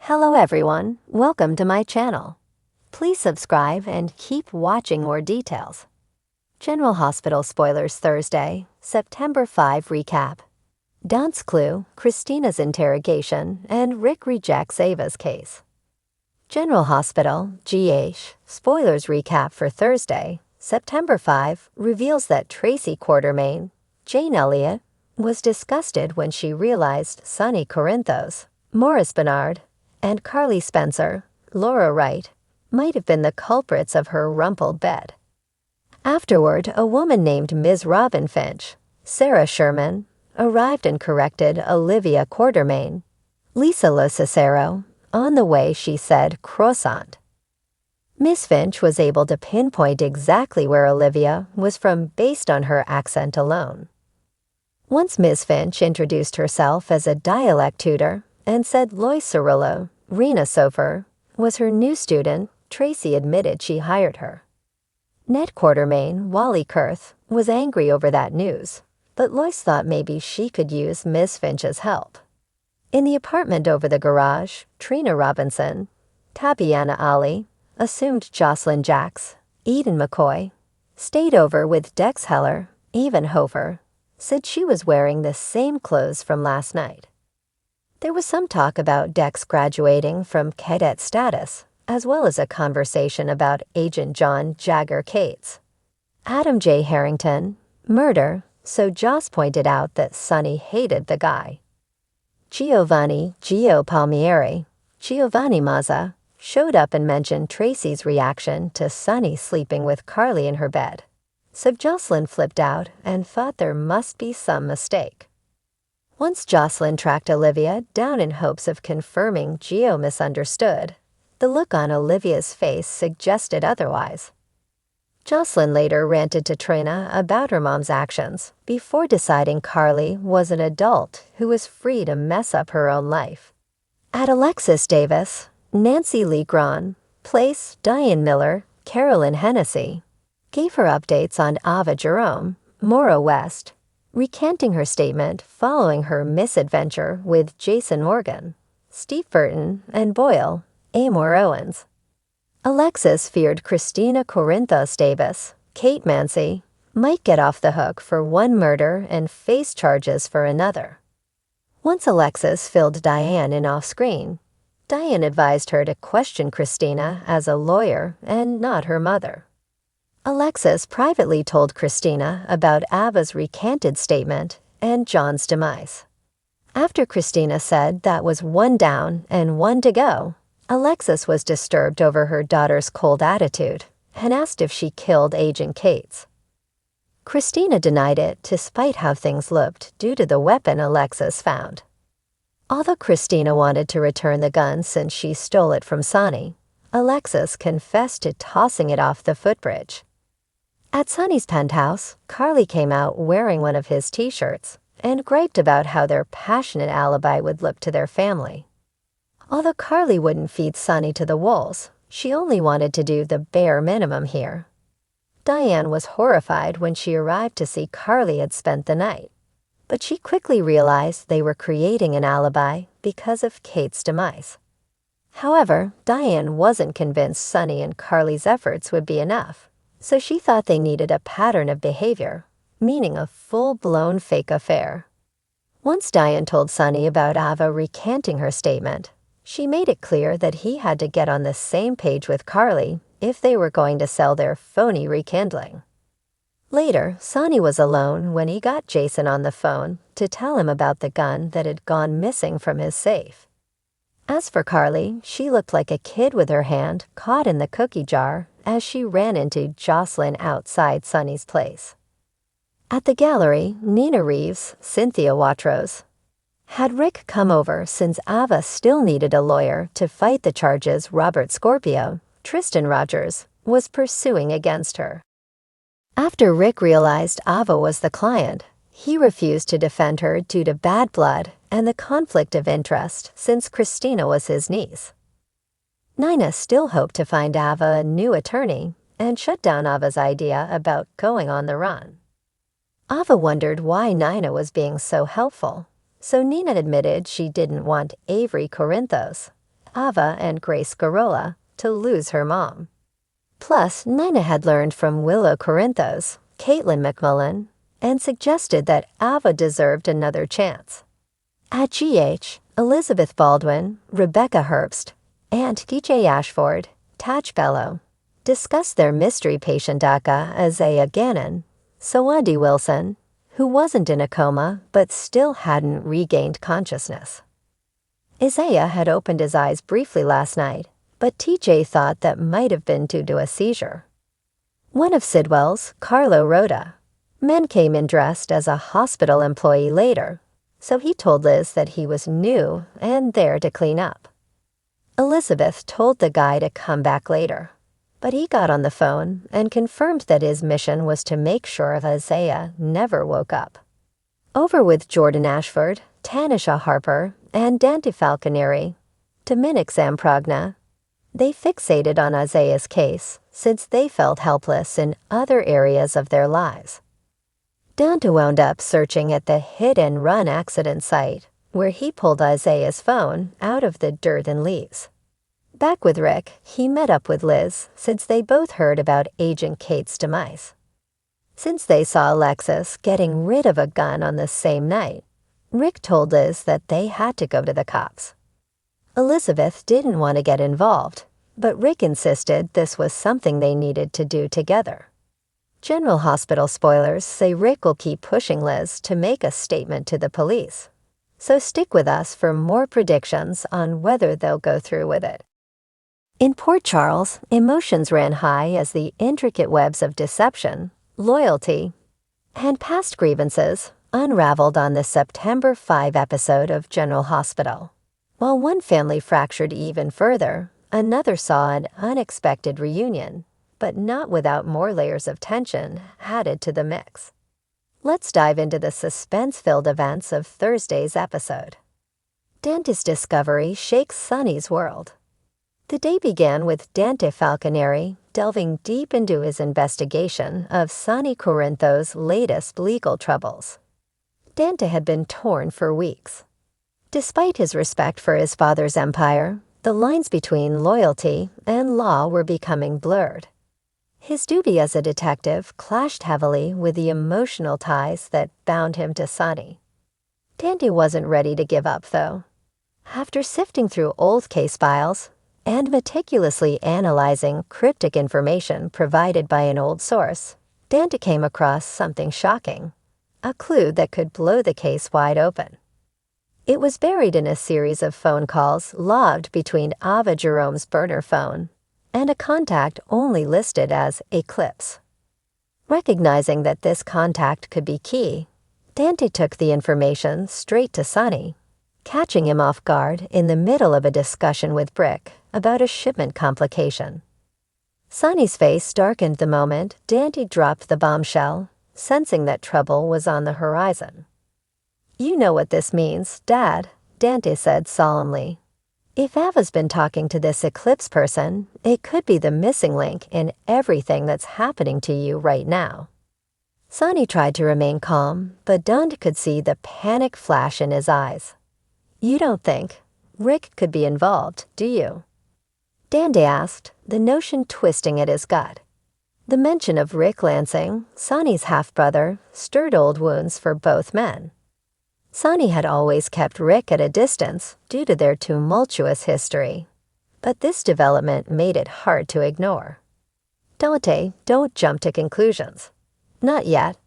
Hello everyone, welcome to my channel. Please subscribe and keep watching more details. General Hospital spoilers Thursday, September 5 recap. Dante's clue, Kristina's interrogation, and Rick rejects Ava's case. General Hospital, GH, spoilers recap for Thursday, September 5 reveals that Tracy Quartermaine, Jane Elliott, was disgusted when she realized Sonny Corinthos, Morris Bernard, and Carly Spencer, Laura Wright, might have been the culprits of her rumpled bed. Afterward, a woman named Ms. Robin Finch, Sarah Sherman, arrived and corrected Olivia Quartermaine. Lisa Lo Cicero, on the way she said croissant. Miss Finch was able to pinpoint exactly where Olivia was from based on her accent alone. Once Ms. Finch introduced herself as a dialect tutor and said Lois Cirillo, Rena Sofer, was her new student, Tracy admitted she hired her. Ned Quartermaine, Wally Kurth, was angry over that news, but Lois thought maybe she could use Miss Finch's help. In the apartment over the garage, Trina Robinson, Tabiana Ali, assumed Jocelyn Jacks, Eden McCoy, stayed over with Dex Heller, Even Hofer, said she was wearing the same clothes from last night. There was some talk about Dex graduating from cadet status, as well as a conversation about Agent John Jagger Cates. Adam J. Harrington, murder, so Joss pointed out that Sonny hated the guy. Giovanni Gio Palmieri, Giovanni Mazza, showed up and mentioned Tracy's reaction to Sonny sleeping with Carly in her bed. So Jocelyn flipped out and thought there must be some mistake. Once Jocelyn tracked Olivia down in hopes of confirming Gio misunderstood, the look on Olivia's face suggested otherwise. Jocelyn later ranted to Trina about her mom's actions before deciding Carly was an adult who was free to mess up her own life. At Alexis Davis, Nancy Lee Grahn, Place, Diane Miller, Carolyn Hennessy, gave her updates on Ava Jerome, Maura West, recanting her statement following her misadventure with Jason Morgan, Steve Burton, and Boyle, Amor Owens. Alexis feared Kristina Corinthos Davis, Kate Mancy, might get off the hook for one murder and face charges for another. Once Alexis filled Diane in off-screen, Diane advised her to question Kristina as a lawyer and not her mother. Alexis privately told Kristina about Ava's recanted statement and John's demise. After Kristina said that was one down and one to go, Alexis was disturbed over her daughter's cold attitude and asked if she killed Agent Cates. Kristina denied it despite how things looked due to the weapon Alexis found. Although Kristina wanted to return the gun since she stole it from Sonny, Alexis confessed to tossing it off the footbridge. At Sonny's penthouse, Carly came out wearing one of his t-shirts and griped about how their passionate alibi would look to their family. Although Carly wouldn't feed Sonny to the wolves, she only wanted to do the bare minimum here. Diane was horrified when she arrived to see Carly had spent the night, but she quickly realized they were creating an alibi because of Kate's demise. However, Diane wasn't convinced Sonny and Carly's efforts would be enough, so she thought they needed a pattern of behavior, meaning a full-blown fake affair. Once Diane told Sonny about Ava recanting her statement, she made it clear that he had to get on the same page with Carly if they were going to sell their phony rekindling. Later, Sonny was alone when he got Jason on the phone to tell him about the gun that had gone missing from his safe. As for Carly, she looked like a kid with her hand caught in the cookie jar as she ran into Jocelyn outside Sonny's place. At the gallery, Nina Reeves, Cynthia Watros, had Rick come over since Ava still needed a lawyer to fight the charges Robert Scorpio, Tristan Rogers, was pursuing against her. After Rick realized Ava was the client, he refused to defend her due to bad blood and the conflict of interest since Kristina was his niece. Nina still hoped to find Ava a new attorney and shut down Ava's idea about going on the run. Ava wondered why Nina was being so helpful, so Nina admitted she didn't want Avery Corinthos, Ava and Grace Garola to lose her mom. Plus, Nina had learned from Willow Corinthos, Caitlin McMullen, and suggested that Ava deserved another chance. At GH, Elizabeth Baldwin, Rebecca Herbst, and DJ Ashford, Taj Bello, discussed their mystery patient DACA Isaiah Gannon, Sawandi Wilson, who wasn't in a coma but still hadn't regained consciousness. Isaiah had opened his eyes briefly last night, but TJ thought that might have been due to a seizure. One of Sidwell's, Carlo Rhoda, men came in dressed as a hospital employee later, so he told Liz that he was new and there to clean up. Elizabeth told the guy to come back later, but he got on the phone and confirmed that his mission was to make sure Isaiah never woke up. Over with Jordan Ashford, Tanisha Harper, and Dante Falconeri, Dominic Zamprogna, they fixated on Isaiah's case since they felt helpless in other areas of their lives. Dante wound up searching at the hit-and-run accident site, where he pulled Isaiah's phone out of the dirt and leaves. Back with Rick, he met up with Liz since they both heard about Agent Kate's demise. Since they saw Alexis getting rid of a gun on the same night, Rick told Liz that they had to go to the cops. Elizabeth didn't want to get involved, but Rick insisted this was something they needed to do together. General Hospital spoilers say Rick will keep pushing Liz to make a statement to the police, so stick with us for more predictions on whether they'll go through with it. In Port Charles, emotions ran high as the intricate webs of deception, loyalty, and past grievances unraveled on the September 5 episode of General Hospital. While one family fractured even further, another saw an unexpected reunion, but not without more layers of tension added to the mix. Let's dive into the suspense-filled events of Thursday's episode. Dante's discovery shakes Sonny's world. The day began with Dante Falconeri delving deep into his investigation of Sonny Corinthos' latest legal troubles. Dante had been torn for weeks. Despite his respect for his father's empire, the lines between loyalty and law were becoming blurred. His duty as a detective clashed heavily with the emotional ties that bound him to Sonny. Dante wasn't ready to give up, though. After sifting through old case files and meticulously analyzing cryptic information provided by an old source, Dante came across something shocking, a clue that could blow the case wide open. It was buried in a series of phone calls logged between Ava Jerome's burner phone and a contact only listed as Eclipse. Recognizing that this contact could be key, Dante took the information straight to Sonny, catching him off guard in the middle of a discussion with Brick about a shipment complication. Sonny's face darkened the moment Dante dropped the bombshell, sensing that trouble was on the horizon. "You know what this means, Dad," Dante said solemnly. "If Ava's been talking to this Eclipse person, it could be the missing link in everything that's happening to you right now." Sonny tried to remain calm, but Dante could see the panic flash in his eyes. "You don't think Rick could be involved, do you?" Dante asked, the notion twisting at his gut. The mention of Rick Lansing, Sonny's half-brother, stirred old wounds for both men. Sonny had always kept Rick at a distance due to their tumultuous history, but this development made it hard to ignore. "Dante, don't jump to conclusions." "Not yet,"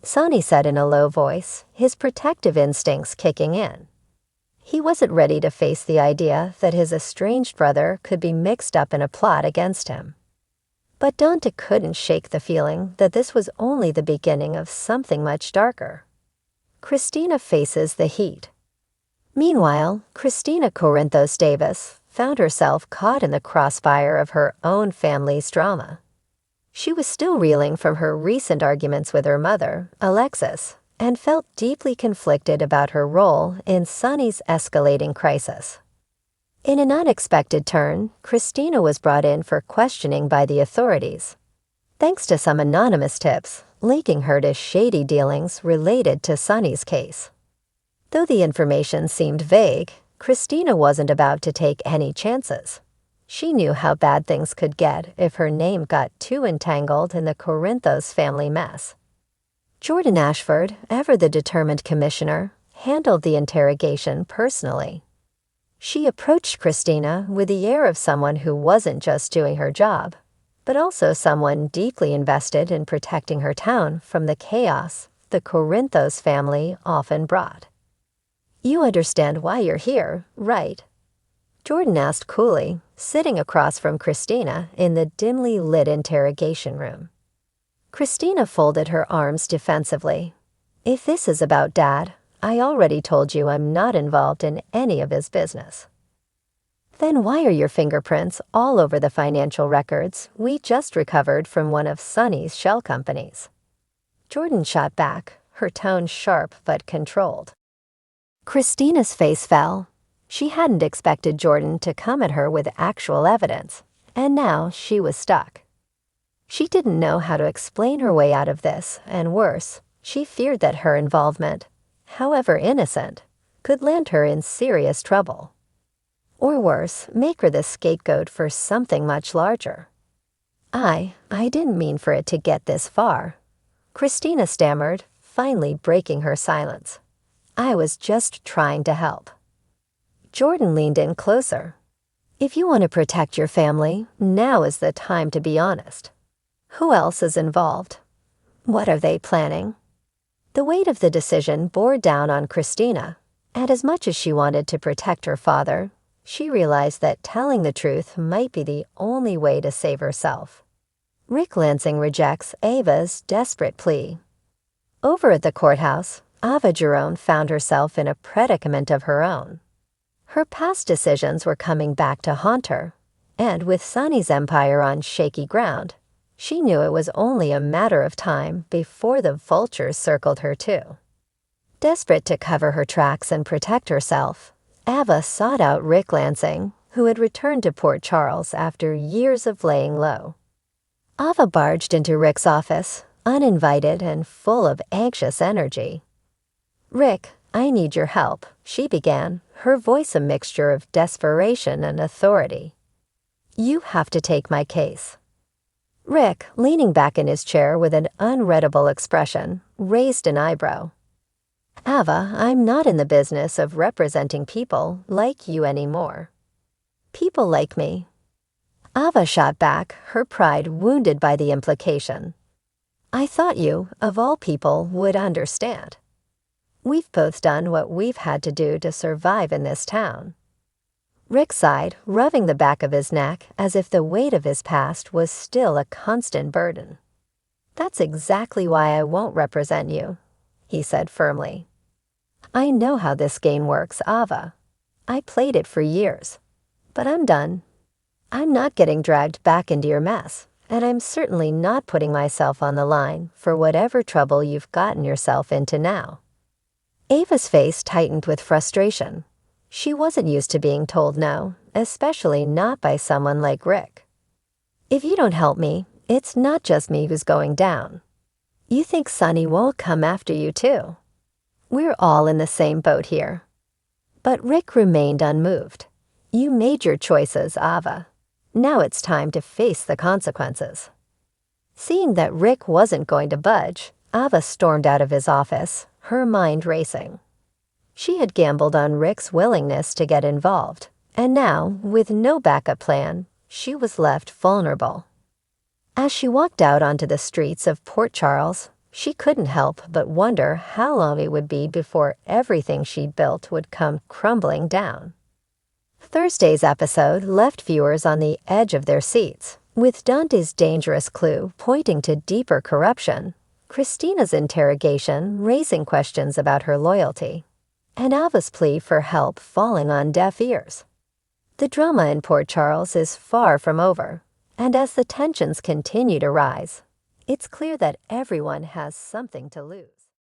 Sonny said in a low voice, his protective instincts kicking in. He wasn't ready to face the idea that his estranged brother could be mixed up in a plot against him. But Dante couldn't shake the feeling that this was only the beginning of something much darker. Kristina faces the heat. Meanwhile, Kristina Corinthos Davis found herself caught in the crossfire of her own family's drama. She was still reeling from her recent arguments with her mother, Alexis, and felt deeply conflicted about her role in Sonny's escalating crisis. In an unexpected turn, Kristina was brought in for questioning by the authorities, thanks to some anonymous tips linking her to shady dealings related to Sonny's case. Though the information seemed vague, Kristina wasn't about to take any chances. She knew how bad things could get if her name got too entangled in the Corinthos family mess. Jordan Ashford, ever the determined commissioner, handled the interrogation personally. She approached Kristina with the air of someone who wasn't just doing her job, but also someone deeply invested in protecting her town from the chaos the Corinthos family often brought. "You understand why you're here, right?" Jordan asked coolly, sitting across from Kristina in the dimly lit interrogation room. Kristina folded her arms defensively. "If this is about Dad, I already told you I'm not involved in any of his business." "Then why are your fingerprints all over the financial records we just recovered from one of Sonny's shell companies?" Jordan shot back, her tone sharp but controlled. Kristina's face fell. She hadn't expected Jordan to come at her with actual evidence, and now she was stuck. She didn't know how to explain her way out of this, and worse, she feared that her involvement, however innocent, could land her in serious trouble. Or worse, make her the scapegoat for something much larger. I didn't mean for it to get this far," Kristina stammered, finally breaking her silence. "I was just trying to help." Jordan leaned in closer. "If you want to protect your family, now is the time to be honest. Who else is involved? What are they planning?" The weight of the decision bore down on Kristina, and as much as she wanted to protect her father, she realized that telling the truth might be the only way to save herself. Rick Lansing rejects Ava's desperate plea. Over at the courthouse, Ava Jerome found herself in a predicament of her own. Her past decisions were coming back to haunt her, and with Sonny's empire on shaky ground, she knew it was only a matter of time before the vultures circled her too. Desperate to cover her tracks and protect herself, Ava sought out Rick Lansing, who had returned to Port Charles after years of laying low. Ava barged into Rick's office, uninvited and full of anxious energy. "Rick, I need your help," she began, her voice a mixture of desperation and authority. "You have to take my case." Rick, leaning back in his chair with an unreadable expression, raised an eyebrow. "Ava, I'm not in the business of representing people like you anymore." "People like me." Ava shot back, her pride wounded by the implication. "I thought you, of all people, would understand. We've both done what we've had to do to survive in this town." Rick sighed, rubbing the back of his neck as if the weight of his past was still a constant burden. "That's exactly why I won't represent you," he said firmly. "I know how this game works, Ava. I played it for years. But I'm done. I'm not getting dragged back into your mess, and I'm certainly not putting myself on the line for whatever trouble you've gotten yourself into now." Ava's face tightened with frustration. She wasn't used to being told no, especially not by someone like Rick. "If you don't help me, it's not just me who's going down. You think Sonny won't come after you too? We're all in the same boat here." But Rick remained unmoved. "You made your choices, Ava. Now it's time to face the consequences." Seeing that Rick wasn't going to budge, Ava stormed out of his office, her mind racing. She had gambled on Rick's willingness to get involved, and now, with no backup plan, she was left vulnerable. As she walked out onto the streets of Port Charles, she couldn't help but wonder how long it would be before everything she'd built would come crumbling down. Thursday's episode left viewers on the edge of their seats, with Dante's dangerous clue pointing to deeper corruption, Kristina's interrogation raising questions about her loyalty, and Ava's plea for help falling on deaf ears. The drama in Port Charles is far from over, and as the tensions continue to rise, it's clear that everyone has something to lose.